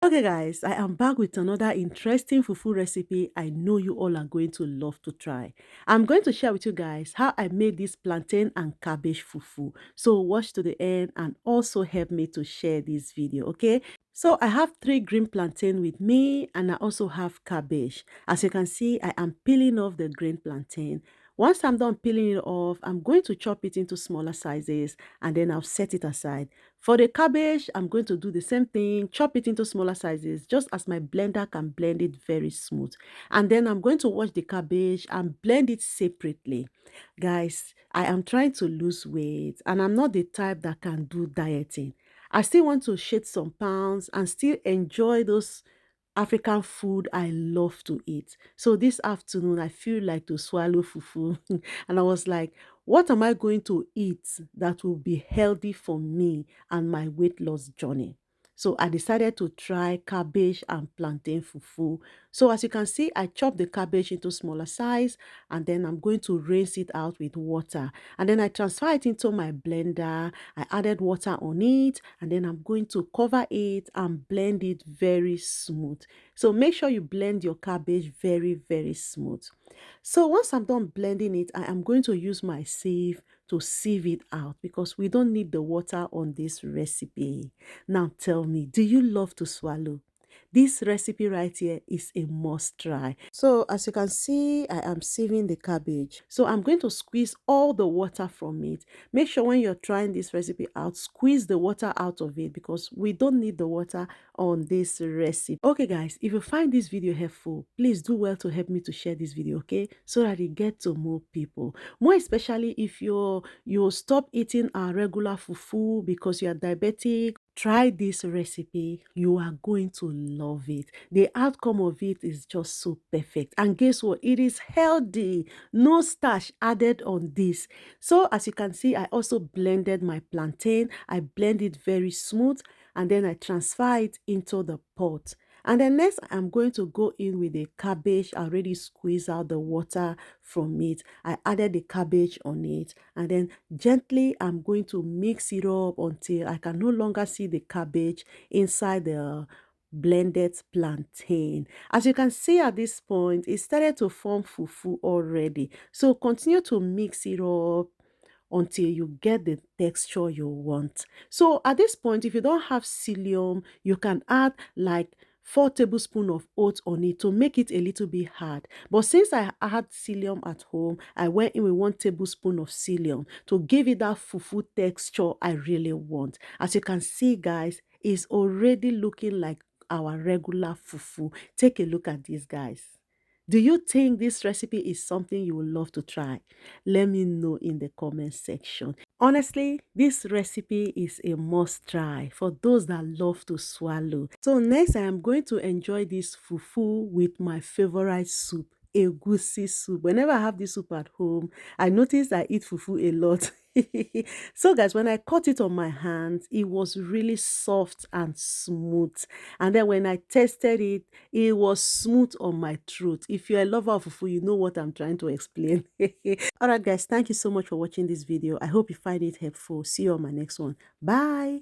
Okay guys, I am back with another interesting fufu recipe I know you all are going to love to try. I'm going to share with you guys how I made this plantain and cabbage fufu. So watch to the end and also help me to share this video, okay? So I have 3 green plantain with me and I also have cabbage. As you can see, I am peeling off the green plantain. Once I'm done peeling it off, I'm going to chop it into smaller sizes and then I'll set it aside. For the cabbage, I'm going to do the same thing, chop it into smaller sizes, just as my blender can blend it very smooth. And then I'm going to wash the cabbage and blend it separately. Guys, I am trying to lose weight and I'm not the type that can do dieting. I still want to shed some pounds and still enjoy those African food I love to eat. So this afternoon, I feel like to swallow fufu. And I was like, what am I going to eat that will be healthy for me and my weight loss journey? So I decided to try cabbage and plantain fufu. So as you can see, I chopped the cabbage into smaller size and then I'm going to rinse it out with water. And then I transfer it into my blender. I added water on it and then I'm going to cover it and blend it very smooth. So make sure you blend your cabbage very smooth. So once I'm done blending it, I am going to use my sieve to sieve it out because we don't need the water on this recipe. Now tell me, do you love to swallow? This recipe right here is a must try. So as you can see, I am sieving the cabbage. So I'm going to squeeze all the water from it. Make sure when you're trying this recipe out, squeeze the water out of it because we don't need the water on this recipe. Okay guys, if you find this video helpful, please do well to help me to share this video, okay? So that it gets to more people. More especially if you stop eating our regular fufu because you are diabetic. Try this recipe. You are going to love it. The outcome of it is just so perfect. And guess what? It is healthy. No starch added on this. So as you can see, I also blended my plantain. I blend it very smooth and then I transfer it into the pot. And then next, I'm going to go in with the cabbage. I already squeezed out the water from it. I added the cabbage on it. And then gently, I'm going to mix it up until I can no longer see the cabbage inside the blended plantain. As you can see at this point, it started to form fufu already. So continue to mix it up until you get the texture you want. So at this point, if you don't have psyllium, you can add like 4 tablespoons of oats on it to make it a little bit hard. But since I had psyllium at home, I went in with 1 tablespoon of psyllium to give it that fufu texture I really want. As you can see, guys, it's already looking like our regular fufu. Take a look at this, guys. Do you think this recipe is something you would love to try? Let me know in the comment section. Honestly, this recipe is a must try for those that love to swallow. So next, I am going to enjoy this fufu with my favorite soup, egusi soup. Whenever I have this soup at home, I notice I eat fufu a lot. So guys, when I cut it on my hands, it was really soft and smooth. And then when I tasted it, it was smooth on my throat. If you're a lover of fufu, you know what I'm trying to explain. All right, guys, thank you so much for watching this video. I hope you find it helpful. See you on my next one. Bye.